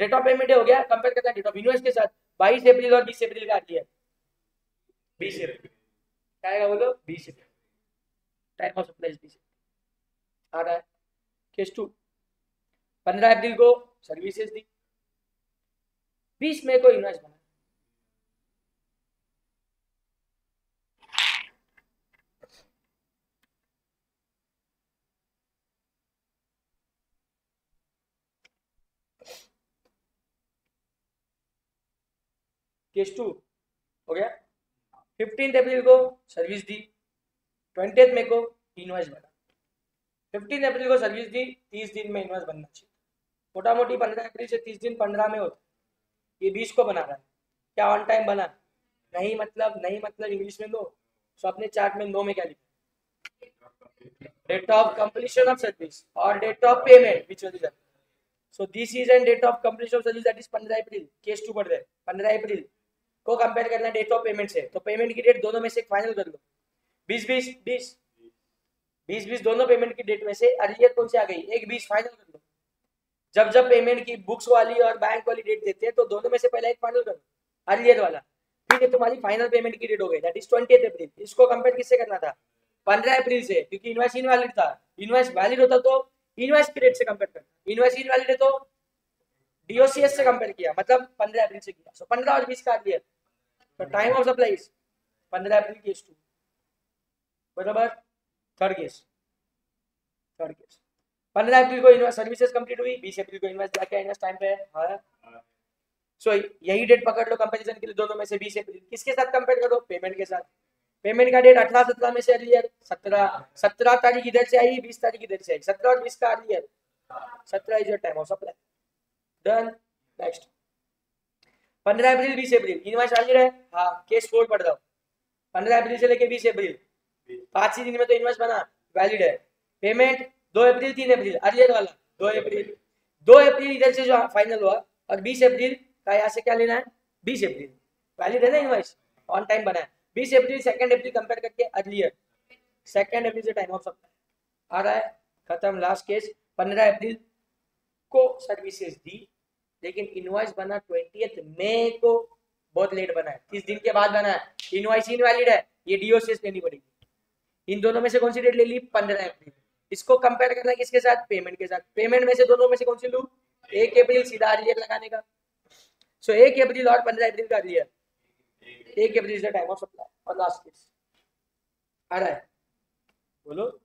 डेट ऑफ पेमेंट हो गया, कंपेयर करना है डेट ऑफ इनवॉइस के साथ। 22 अप्रैल और 20 अप्रैल का अर्लियर 20 अप्रैल, क्या आएगा बोलो? 20 अप्रैल। टाइम ऑफ सप्लाई 20 आ रहा है। केस 2, 15 अप्रैल को सर्विसेज दी, 20 मई को इनवॉइस बना। केस 2 हो गया। 15 अप्रैल को सर्विस दी, 20 मई को इनवॉइस बना। 15 अप्रैल को सर्विस दी, 30 दिन में इनवॉइस बनना चाहिए। मोटा मोटी 15 अप्रैल से 30 दिन 15 में होता है। ये 20 को बना रहा है, क्या ऑन टाइम बना? नहीं मतलब इंग्लिश में नो। सो अपने चार्ट में नो में क्या लिखा? Date of completion of service और date of payment which was that? So this is and date of completion of service, that is 15 April. Case 2 पढ़ रहे हैं, 15 अप्रैल को कंपेयर करना डेट ऑफ पेमेंट से, तो पेमेंट की डेट दोनों में से एक फाइनल कर लो। 20 दोनों पेमेंट की डेट में से अर्लियर कौन सी आ गई? एक 20 फाइनल कर लो। जब पेमेंट की बुक्स वाली और बैंक वाली डेट देते हैं तो दोनों में से पहले एक फाइनल कर लो, अर्लियर वाला। फिर ये तुम्हारी फाइनल पेमेंट की डेट हो गई, दैट इज 20 अप्रैल। इसको कंपेयर किससे करना था? 15 अप्रैल से, क्योंकि इनवॉइस इनवैलिड था। इनवॉइस वैलिड होता तो इनवॉइस की डेट से कंपेयर करता, इनवॉइस इनवैलिड है तो डीओसीएस से कंपेयर किया, मतलब 15 अप्रैल से किया। सो 15 और 20 का दिया, तो time of supply 15 April case 2, बराबर। थर्ड केस 15 अप्रैल को सर्विसेज कंप्लीट हुई, 20 अप्रैल को इन्वेस्ट जाके इन्वेस्ट टाइम पे है। सो यही डेट पकड़ लो कंपैरिजन के लिए, दोनों में से 20 अप्रैल किसके साथ कंपेयर करो? पेमेंट के साथ। पेमेंट का डेट 18-17 में से अर्लियर, 17 तारीख इधर से आई, 20 तारीख इधर से आई, 17 और 20 का earlier, 17 is your time of supply. Done. Next 15 April 20 April invoice earlier है, हाँ केस 4 पढ़ रहा हूँ। 15 अप्रैल से लेके 20 अप्रैल 5 ही दिन में तो इनवॉइस बना, वैलिड है। पेमेंट 2 अप्रैल 3 अप्रैल अर्लियर वाला 2 अप्रैल इधर से जो फाइनल हुआ, और 20 अप्रैल का यहाँ से क्या लेना है? 20 अप्रैल वैलिड है ना, इनवॉइस ऑन टाइम बना है। 20 अप्रैल 2 अप्रैल कंपेयर करके अर्लियर 2 अप्रैल से टाइम ऑफ सप्लाई आ रहा है, खत्म। लास्ट केस 15 अप्रैल को सर्विसेज दी, लेकिन इनवॉइस बना 20 मई को, बहुत लेट बना है, 30 दिन के बाद बना है, इनवॉइस इनवैलिड है, ये डीओसीएस लेनी पड़ेगी। इन दोनों में से कौन सी डेट ले ली? 15 अप्रैल। इसको कंपेयर करना है किसके साथ? पेमेंट के साथ। पेमेंट में से दोनों में से कौन सी लूं? 1 अप्रैल सीधा अर्लियर लगाने का। सो 1 अप्रैल और 15 अप्रैल का earlier, 1 April is the time of supply. और लास्ट केस आ रहा है, बोलो।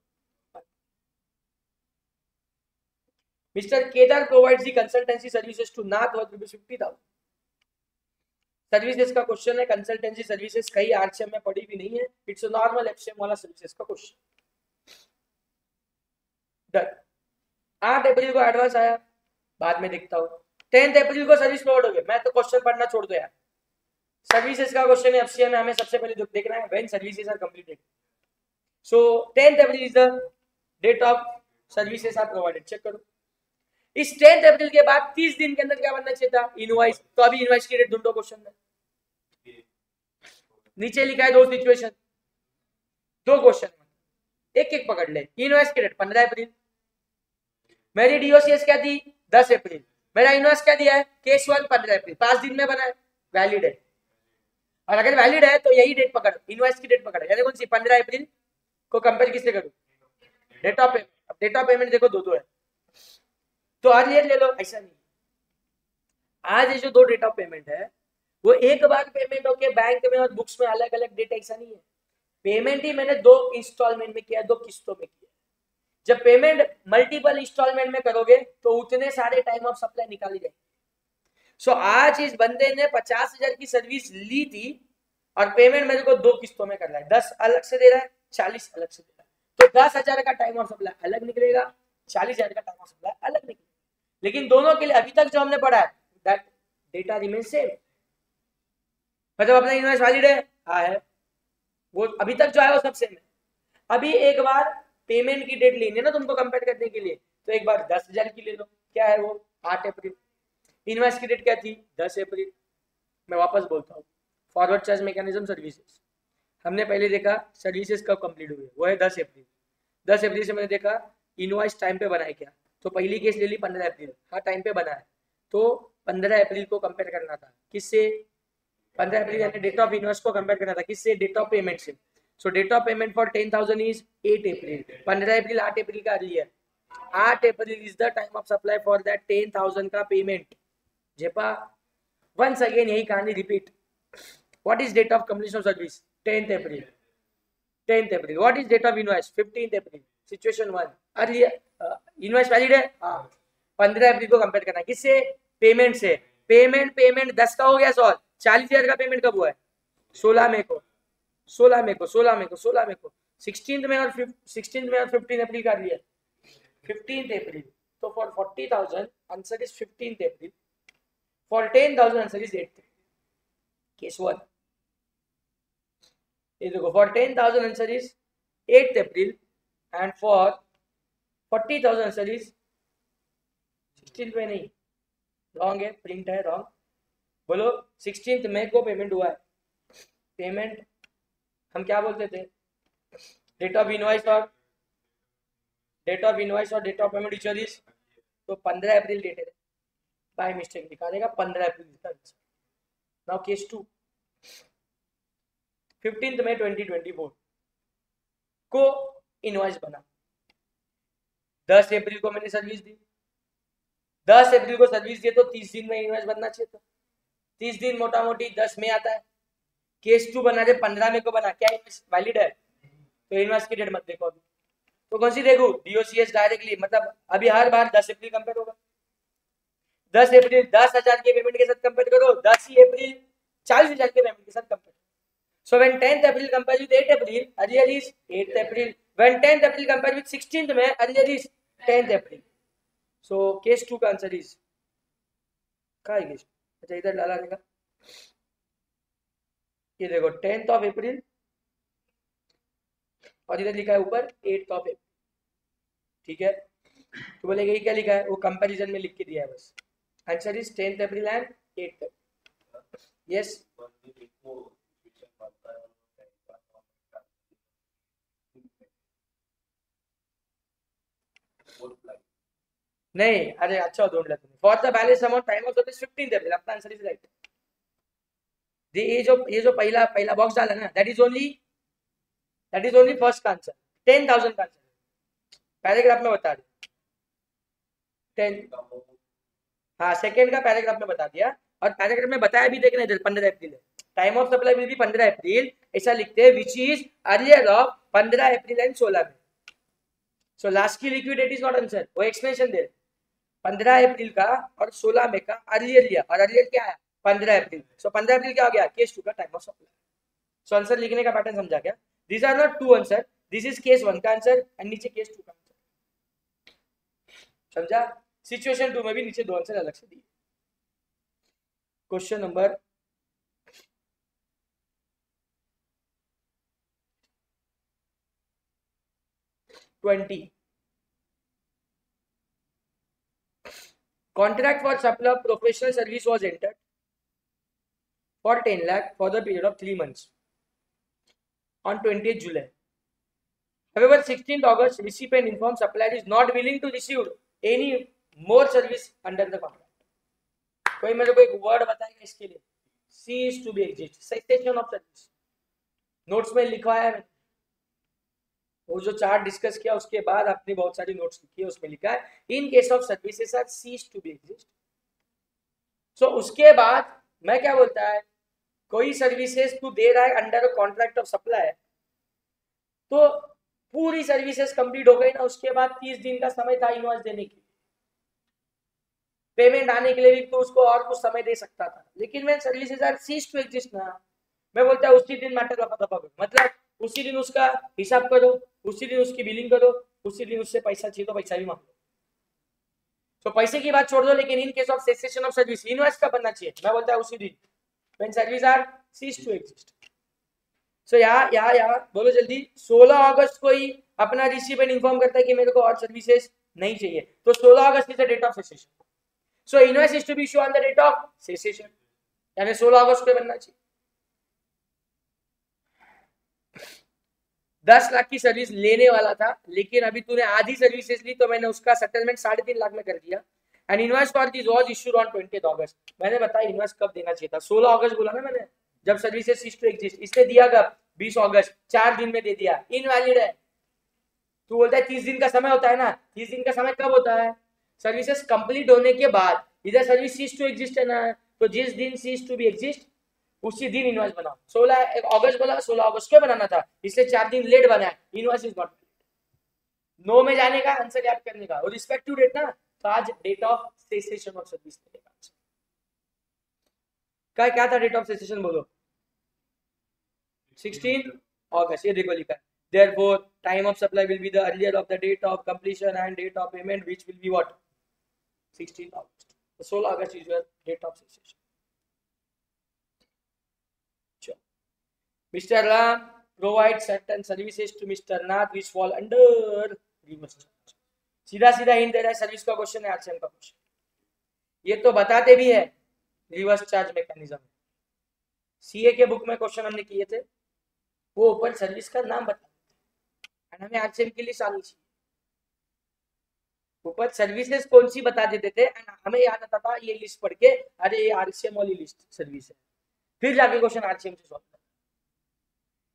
Mr. Kedar provides the consultancy services to Nath worth ₹50,000। Services का क्वेश्चन है, कंसल्टेंसी सर्विसेज कई आरसीएम में पड़ी भी नहीं है, इट्स अ नॉर्मल एफसीएम वाला सर्विसेज का क्वेश्चन। डन। 8 अप्रैल को एडवांस आया, बाद में देखता हूँ। 10 अप्रैल को सर्विस प्रोवाइड हो गई, मैं तो क्वेश्चन पढ़ना छोड़ दो यार। सर्विसेज का क्वेश्चन है एफसीएम में, हमें सबसे पहले देखना है when services are completed. So 10 April is the date of services are provided. Check करो, इस 10 अप्रैल के बाद 30 दिन के अंदर क्या बनना चाहिए था? इनवॉइस। तो अभी इनवॉइस की डेट ढूंढो क्वेश्चन में, नीचे लिखा है 2 सिचुएशन, 2 क्वेश्चन, एक एक पकड़ ले। इनवॉइस की डेट 15 अप्रैल, मेरी डीओसीएस क्या थी? 10 अप्रैल, मेरा इनवॉइस क्या दिया है? केस 1 15 अप्रैल, 5 दिन में बना है, वैलिड है। और अगर वैलिड है तो यही डेट पकड़, इनवॉइस की डेट पकड़, यानी कौन सी? 15 अप्रैल को कंपेयर किससे करूं? Date of payment. अब डेट ऑफ पेमेंट देखो 2 है, तो अर्लियर ले लो, ऐसा नहीं। आज ये जो 2 डेट ऑफ पेमेंट है वो एक बार पेमेंट होके बैंक में और बुक्स में अलग अलग डेट, ऐसा नहीं है। पेमेंट ही मैंने 2 इंस्टॉलमेंट में किया, 2 किस्तों में किया। जब पेमेंट मल्टीपल इंस्टॉलमेंट में करोगे तो उतने सारे टाइम ऑफ सप्लाई निकाली जाएगी। सो आज इस बंदे ने 50,000 की सर्विस ली थी और पेमेंट मेरे को 2 किस्तों में कर रहा है, 10 अलग से दे रहा है, 40 अलग से दे रहा है। तो 10,000 का टाइम ऑफ सप्लाई अलग निकलेगा, 40,000 का टाइम ऑफ सप्लाई अलग निकलेगा। लेकिन दोनों के लिए अभी तक जो हमने पढ़ा है दैट डेटा रिमेन सेम। मतलब अपना इनवॉइस वैलिड है, हाँ है, वो अभी तक जो है वो सब सेम है। अभी एक बार पेमेंट की डेट लेनी है ना तुमको कंपेयर करने के लिए, तो एक बार 10,000 की ले लो, क्या है वो? 8 अप्रैल। इनवॉइस की डेट क्या थी? 10 अप्रैल। मैं वापस बोलता हूँ, फॉरवर्ड चार्ज मैकेनिज्म सर्विसेज हमने पहले देखा सर्विसेज कब कंप्लीट हुई, वो है 10 अप्रैल। 10 अप्रैल से मैंने देखा इनवॉइस टाइम पे बनाए क्या, तो पहली केस ले ली 15 अप्रैल, हाँ टाइम पे बना है, तो 15 अप्रैल को कंपेयर करना था किससे? 15 अप्रैल यानी डेट ऑफ इनवॉइस को कंपेयर करना था किससे? डेट ऑफ पेमेंट से। So date of payment for 10,000 is 8 April, 15 April 8 April का earlier, 8 April is the time of supply for that 10,000 का पेमेंट। जेपा वंस अगेन यही कहानी repeat. What is date of completion of service? 10th April. 10th April. What is date of invoice? 15th April. Situation 1 earlier, invoice valid है, हाँ 15 April को compare करना किससे? पेमेंट से। पेमेंट 10 का हो गया सॉल्व, 40,000 का पेमेंट कब हुआ है? 16 मई को, 16 मई को, 16 मई को, 16 मई को, 16 में और 15 अप्रैल का लिया 15th अप्रैल। तो for 40,000 answer is 15th April, for 10,000 answer is 8th। Case 1 ये देखो, for 10,000 answer is 8th April and for 40,000 answer is 16th में, नहीं रॉन्ग है, प्रिंट है रॉन्ग। बोलो 16th मई को पेमेंट हुआ है। पेमेंट हम क्या बोलते थे? डेट ऑफ इनवॉइस और डेट ऑफ पेमेंट इज, तो 15 अप्रैल डेट है, बाय मिस्टेक लिखा देगा 15 अप्रैल। नाउ केस 2 15 मई 2024 को इनवॉइस बना। 10 अप्रैल को मैंने सर्विस दी, 10 अप्रैल को सर्विस दी तो 30 दिन में इनवॉइस बनना चाहिए था। 30 दिन मोटा मोटी 10 में आता है। केस 2 बना दे 15 में को बना, क्या इनवॉइस वैलिड है? तो इनवॉइस की डेट मत देखो अभी, तो कौन सी देखो? डीओसीएस डायरेक्टली, मतलब अभी हर बार 10 अप्रैल कंपेयर होगा। 10 अप्रैल 10,000 के पेमेंट के साथ कंपेयर करो, 10 ही अप्रैल 40,000 के पेमेंट के साथ compare. So when 10th April compared with 8th April, earlier is 8th April. When 10th April compared with 16th May, earlier is 10th April. So case 2 का आंसर is क्या है case? अच्छा इधर डाला देगा, ये देखो 10th of April और इधर लिखा है ऊपर 8th of April, ठीक है? तो बोलेगा ये क्या लिखा है? वो कंपैरिजन में लिख के दिया है बस। Answer is 10th April and 8th April. Yes. नहीं, अरे अच्छा ढूंढ लिया तुमने। For the balance amount time of service 15th April, अपना आंसर इज राइट। ये जो पहला बॉक्स डाला ना, दैट इज ओनली फर्स्ट का आंसर, 10,000 का आंसर पैराग्राफ में बता दिया। 10, हाँ सेकंड का पैराग्राफ में बता दिया, और पैराग्राफ में बताया भी, देखना इधर 15 अप्रैल है, time of supply will be 15 April, ऐसा लिखते हैं which is earlier of 15 April and 16 में। सो लास्ट की liquid date is not answer, वो एक्सप्लेनेशन दे 15 अप्रैल का और 16 मई का अर्लियर लिया, और अर्लियर क्या है? 15 अप्रैल। सो 15 अप्रैल क्या हो गया? केस 2 का time of supply. So answer लिखने का पैटर्न समझा क्या? This are not to answer, this is case 1 का आंसर एंड नीचे केस 2 का आंसर, समझा? सिचुएशन 2 में भी नीचे 2 आंसर अलग से दिए। Question number 20, contract for supply of professional service was entered for 10 lakh for the period of 3 months on 20th July. However, 16th August, recipient informed supplier is not willing to receive any more service under the contract. कोई मेरे को एक word बताएगा इसके लिए? cease to be exist, cessation of service. Notes में लिखा है, वो जो चार्ट डिस्कस किया उसके बाद आपने बहुत सारी नोट्स लिखी है, उसमें लिखा है in case of services are cease to be exist. So उसके बाद मैं क्या बोलता है, कोई सर्विसेज तू दे रहा है अंडर कॉन्ट्रैक्ट ऑफ सप्लाई, तो पूरी सर्विसेज कंप्लीट हो गई ना, उसके बाद 30 दिन का समय था इनवॉइस देने की, पेमेंट आने के लिए भी तो उसको और कुछ समय दे सकता था, लेकिन मैं services are cease to exist ना, मैं बोलता है उसी दिन मैटर रखा था, मतलब उसी दिन उसका हिसाब करो, उसी दिन उसकी बिलिंग करो, उसी दिन उससे पैसा चाहिए तो पैसा भी मांगो। तो पैसे की बात छोड़ दो, लेकिन in case of cessation of service invoice का बनना चाहिए, मैं बोलता है उसी दिन when service are cease to exist. So यहाँ बोलो जल्दी, 16 अगस्त को ही अपना रिसीवेंट इन्फॉर्म करता है कि मेरे को और सर्विसेज नहीं चाहिए, तो 16 August is the date of cessation. So invoice is to be issue on the date of cessation, यानी 16 अगस्त को बनना चाहिए। 10 लाख की सर्विस लेने वाला था, लेकिन अभी तूने आधी सर्विसेज ली, तो मैंने उसका सेटलमेंट 3.5 लाख में कर दिया, and invoice for this was issued on 20th अगस्त। मैंने बताया इनवॉइस कब देना चाहिए था, 16 अगस्त बोला ना मैंने, जब सर्विसेज सीज टू एग्जिस्ट। इसने दिया कब? 20 अगस्त, 4 दिन में दे दिया, इनवैलिड है। तू बोलता है 30 दिन का समय होता है ना, 30 दिन का समय कब होता है? सर्विसेज कंप्लीट होने के बाद। इधर सर्विस सीज टू एग्जिस्ट है ना, तो जिस दिन सीज टू बी एग्जिस्ट उसी दिन इनवॉइस बनाओ। 16 अगस्त बोला, 16 अगस्त को बनाना था, इसलिए 4 दिन लेट बना है, इनवॉइस इज नॉट। 9 में जाने का, आंसर याद करने का, और रिस्पेक्टिव डेट ना, तो आज date of cessation of service मिलेगा। क्या था डेट ऑफ सेसेशन बोलो? 16 अगस्त, ये देखो लिखा है, therefore time of supply will be the earlier of the date of completion and date of payment, which will be what? 16 August. So 16 August is your date of cessation. Sure. Mr. Ram provides certain services to Mr. Nath which fall under reverse charge. सीधा hint दे रहा है, service का question है, RCM का question. ये तो बताते भी है रिवर्स चार्ज मैकेनिज्म। सीए के बुक में क्वेश्चन हमने किए थे, वो ऊपर सर्विस का नाम बता देते, हमें आरसीएम की लिस्ट आनी चाहिए, ऊपर सर्विसेज कौन सी बता देते थे, हमें याद आता था ये लिस्ट पढ़ के, अरे ये आरसीएम वाली लिस्ट सर्विस है, फिर जाके क्वेश्चन आरसीएम से सॉल्व करना।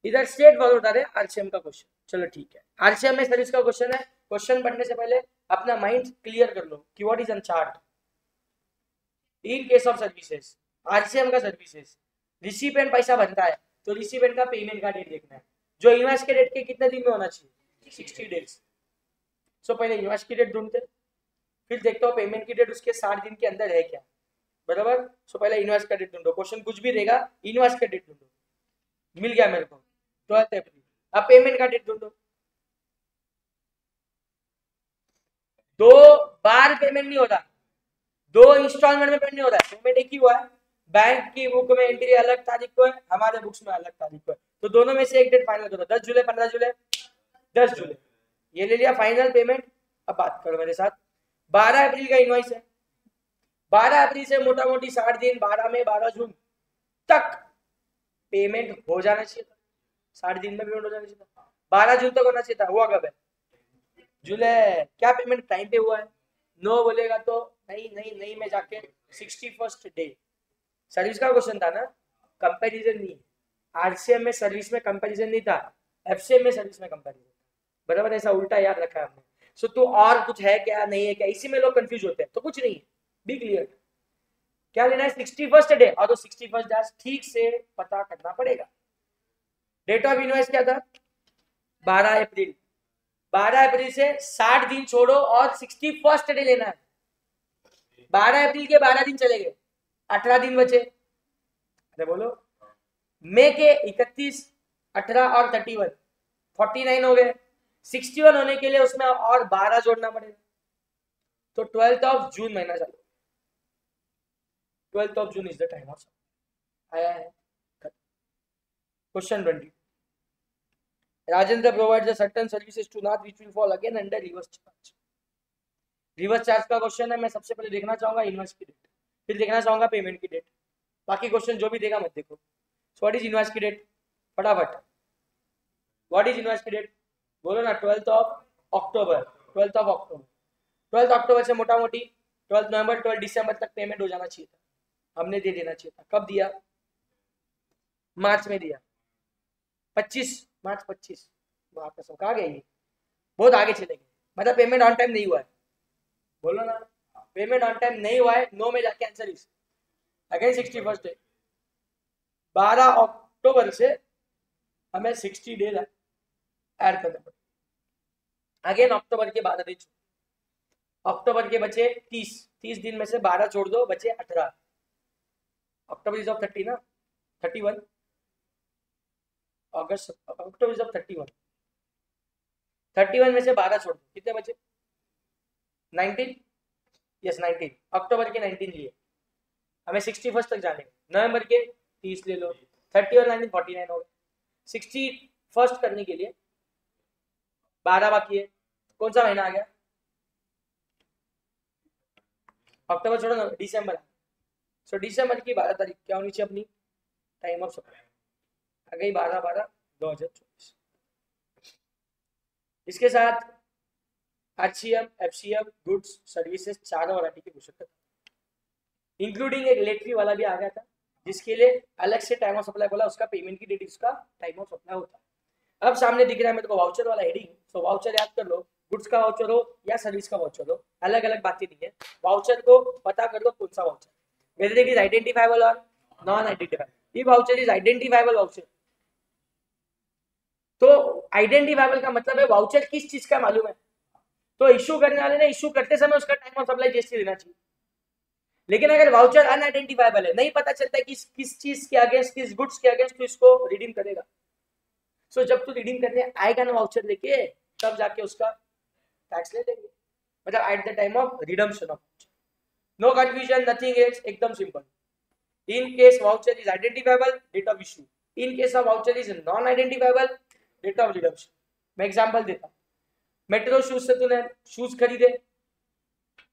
इधर स्ट्रेट फॉरवर्ड बता रहे आरसीएम का क्वेश्चन। चलो ठीक है, आरसीएम में सर्विस का क्वेश्चन है। क्वेश्चन पढ़ने से पहले अपना माइंड क्लियर कर लो कि what is on chart in case of services. RCM का सर्विसेज रिसिपेंट पैसा बनता है तो रिसिपेंट का पेमेंट का डेट देखना है। जो इन्वेस्ट के डेट के कितने दिन में होना चाहिए 60 डेज। सो पहले इन्वेस्ट की डेट ढूंढते, फिर देखते हो पेमेंट की डेट उसके 60 दिन के अंदर है क्या, बराबर। सो पहले इन्वेस्ट का डेट ढूंढो, क्वेश्चन कुछ भी देगा इन्वेस्ट का डेट ढूंढो, मिल गया मेरे को 12 अप्रैल। अब पेमेंट का डेट ढूंढो। 2 बार पेमेंट नहीं होता, 2 इंस्टॉलमेंट में पेमेंट नहीं होता है, पेमेंट एक ही हुआ है। बैंक की बुक में एंट्री अलग तारीख को है, हमारे बुक्स में अलग तारीख को है, तो दोनों में से एक डेट फाइनल करो। 10 जुलाई 15 जुलाई 10 जुलाई ये ले लिया फाइनल पेमेंट। अब बात करो मेरे साथ, 12 अप्रैल का इनवॉइस है। 12 अप्रैल से मोटा मोटी 60 दिन 12 में 12 जून तक पेमेंट हो जाना चाहिए था। 60 दिन में पेमेंट हो जाना चाहिए था, 12 जून तक होना चाहिए था। हुआ कब है? जुलाई। क्या पेमेंट टाइम पे हुआ है? नो बोलेगा तो नहीं नहीं नहीं में जाके 61st डे। सर्विस का क्वेश्चन था ना, कंपैरिजन नहीं। आरसीएम में सर्विस में कंपैरिजन नहीं था, एफसीएम में सर्विस में कंपैरिजन, बराबर। ऐसा उल्टा याद रखा है हमने। सो तो और कुछ है क्या, नहीं है क्या, इसी में लोग कंफ्यूज होते हैं। तो कुछ नहीं है, बी क्लियर। क्या लेना है? 61st डे, और तो 61st डे ठीक से पता करना पड़ेगा। डेट ऑफ इनवॉइस क्या था? 12 अप्रैल। 12 अप्रैल से 60 दिन छोड़ो और 61st डे लेना है। 12 अप्रैल के 12 दिन चले गए, 18 दिन बचे। अरे बोलो, मई के 31, 18 और 31 49 हो गए। 61 होने के लिए उसमें और 12 जोड़ना पड़ेगा, तो 12th ऑफ जून महीना चलो। 12th of June is the time of आया है। Question 20, Rajendra provides a certain services to Nath which will fall again under reverse charge. Reverse charge का क्वेश्चन है। मैं सबसे पहले देखना चाहूंगा इनवॉइस की डेट, फिर देखना चाहूंगा पेमेंट की डेट। बाकी क्वेश्चन जो भी देगा मत देखो। सो व्हाट इज इनवॉइस की डेट? फटाफट, व्हाट इज इनवॉइस की डेट? बोलो ना, 12th of October. 12th of October, 12th अक्टूबर से मोटा मोटी 12 नवंबर 12 दिसंबर तक पेमेंट हो जाना चाहिए था, हमने दे देना चाहिए था। कब दिया? मार्च में दिया, 25 मार्च 25। वापस कहा गया, ये बहुत आगे चले गए, मतलब पेमेंट ऑन टाइम नहीं हुआ है। बोलो ना, पेमेंट ऑन टाइम नहीं हुआ है। नो में जाके answer is again 61st day. 12 अक्टूबर से हमें 60 डेज ऐड करना पड़ेगा। अगेन अक्टूबर के 12 दिन, अक्टूबर के बचे 30 दिन में से 12 छोड़ दो, बचे 18। अक्टूबर इज ऑफ 30 ना, 31 अगस्त, अक्टूबर इज ऑफ 31। 31 में से 12 छोड़ दो, कितने बचे? 19। यस 19, अक्टूबर के 19 लिए, हमें 61st तक जाने। नवंबर के 30 ले लो, 30 और 19 49 हो गए। 61st करने के लिए 12 बाकी है। कौन सा महीना आ गया? अक्टूबर छोड़ो ना, दिसंबर। सो दिसंबर की 12 तारीख क्या होनी चाहिए अपनी? टाइम ऑफ सप्लाई आ गई 12/12/2024। इसके साथ आरसीएम, एफसीएम, गुड्स, सर्विसेज, चारों वैरायटी के क्वेश्चन इंक्लूडिंग एक इलेक्ट्रिक वाला भी आ गया था, जिसके लिए अलग से टाइम ऑफ सप्लाई बोला, उसका पेमेंट की डेट उसका टाइम ऑफ सप्लाई होता है। अब सामने दिख रहा है मेरे को वाउचर वाला हेडिंग, तो वाउचर याद कर लो, गुड्स का वाउचर हो या सर्विस का वाउचर हो, अलग अलग बातें नहीं है। वाउचर को पता कर लो कौन सा voucher, whether it is identifiable और नॉन आइडेंटिफाइबल। ये वाउचर इज आइडेंटिफाइबल वाउचर। तो आइडेंटिफाइबल का मतलब है वाउचर किस चीज का मालूम है, तो इश्यू करने वाले ने इश्यू करते समय उसका टाइम ऑफ सप्लाई जैसे देना चाहिए। लेकिन अगर वाउचर अनआइडेंटिफाइबल है, नहीं पता चलता है किस चीज के अगेंस्ट, किस गुड्स के अगेंस्ट तो इसको रिडीम करेगा। सो जब तू रिडीम करने आएगा ना वाउचर लेके, तब जाके उसका टैक्स ले लेंगे, मतलब at the time of redemption of voucher. No confusion, nothing else, एकदम simple. In case voucher is identifiable, date of issue. In case of voucher is non identifiable, date of redemption. मैं example देता हूं, metro shoes से तूने shoes खरीदे,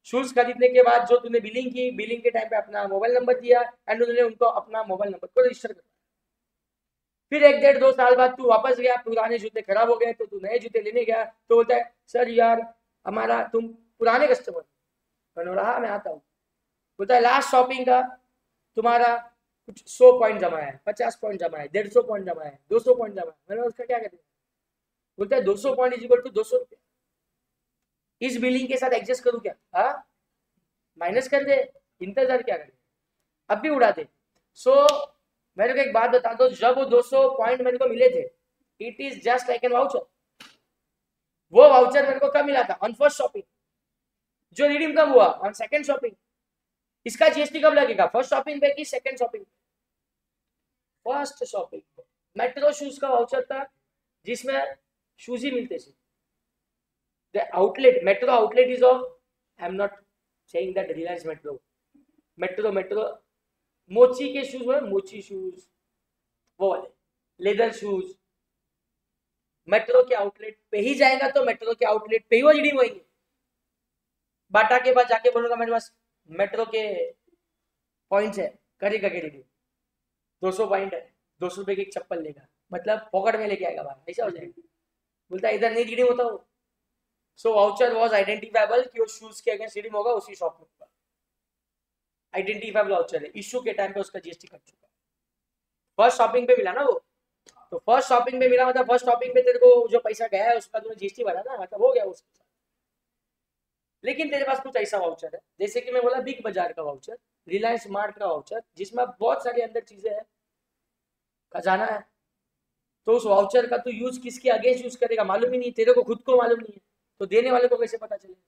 shoes खरीदने के बाद जो तूने बिलिंग की, बिलिंग के टाइम पे अपना मोबाइल नंबर दिया एंड उन्होंने उनको अपना मोबाइल नंबर को रजिस्टर कर। फिर 1 डेढ़ 2 साल बाद तू वापस गया, पुराने जूते खराब हो गए तो तू नए जूते लेने गया, तो बोलता है सर यार हमारा तुम पुराने कस्टमर। मैंने रहा मैं आता हूँ, बोलता है लास्ट शॉपिंग का तुम्हारा कुछ 100 पॉइंट जमा है, 50 पॉइंट जमा है, 150 पॉइंट जमा है, 200 पॉइंट जमा है, मैंने उसका क्या करें, बोलता है 200 पॉइंट इज इक्वल टू 200 रुपया, इस बिलिंग के साथ एडजस्ट करूं क्या, हाँ माइनस कर दे, इंतजार क्या करें, अब भी उड़ा दे। सो मेरे को एक बात बता दो, जब वो 200 पॉइंट मेरे को मिले थे, it is just like an voucher. वो वाउचर मेरे को कब मिला था, ऑन फर्स्ट शॉपिंग, जो रिडीम कब हुआ, ऑन सेकंड शॉपिंग। इसका जीएसटी कब लगेगा, फर्स्ट शॉपिंग पे कि सेकंड शॉपिंग, फर्स्ट शॉपिंग पे। मेट्रो शूज का वाउचर था जिसमें शूज ही मिलते थे। The outlet, metro outlet is of, I am not saying that Reliance metro, metro मोची के शूज, मोची शूज वो वाले लेदर शूज, मेट्रो के आउटलेट पे ही जाएगा तो मेट्रो के आउटलेट पे ही वो रिडीम होंगे। बाटा के पास जाके बोलूंगा मेरे पास मेट्रो के पॉइंट्स है, करेगा के रिडीम, 200 पॉइंट है, 200 रुपए की एक चप्पल लेगा, मतलब पॉकेट में लेके आएगा बाहर, ऐसा हो जाएगा। बोलता है इधर नहीं रिडीम होता हो। सो वाउचर वाज आइडेंटिफाइबल कि वो शूज के अगेंस्ट रिडीम होगा, उसी शॉप में होगा, आइडेंटिफाइबल वाउचर है, इशू के टाइम पे उसका जीएसटी कट चुका है। फर्स्ट शॉपिंग पे मिला ना वो, तो फर्स्ट शॉपिंग पे मिला मतलब फर्स्ट शॉपिंग पे तेरे को जो पैसा गया है उसका तूने जीएसटी भरा ना, मतलब हो गया उसके साथ। लेकिन तेरे पास कुछ ऐसा वाउचर है, जैसे कि मैं बोला बिग बाजार का वाउचर, रिलायंस स्मार्ट का वाउचर, जिसमें बहुत सारी अंदर चीजें हैं, खजाना है, तो उस वाउचर का तू यूज किसके अगेंस्ट यूज करेगा मालूम ही नहीं, तेरे को खुद को मालूम नहीं है, तो देने वाले को कैसे पता चलेगा,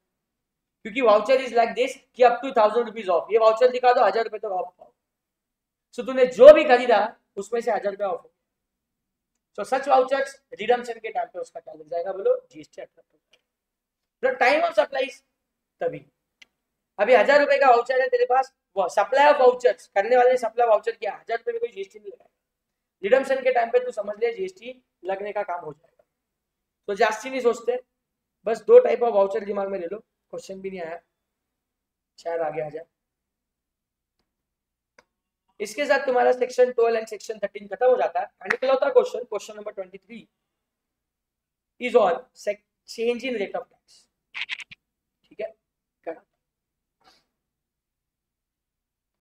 क्योंकि वाउचर इज लाइक दिस कि अप टू 1000 रुपीज ऑफ, ये वाउचर दिखा दो 1000 रुपए तक ऑफ पाओ। सो तूने जो भी खरीदा उसमें से 1000 रुपए of. So such vouchers redemption के टाइम पे उसका क्या लग जाएगा, बोलो जीएसटी 18%। टाइम ऑफ सप्लाईज तभी, अभी 1000 रुपए का वाउचर है तेरे पास, वो सप्लाई ऑफ वाउचर्स करने वाले ने सप्लाई वाउचर किया, 1000 रुपए में कोई जीएसटी नहीं लगाएगा, रिडम्पशन के टाइम पे तू समझ ले जीएसटी लगने का काम हो जाएगा। तो जास्ती नहीं सोचते, बस 2 टाइप ऑफ वाउचर दिमाग में ले लो, क्वेश्चन भी नहीं आया, शायद आगे आ जाए। इसके साथ तुम्हारा सेक्शन 12 एंड सेक्शन 13 खत्म हो जाता है। निकला होता question, question number 23 is on change in rate of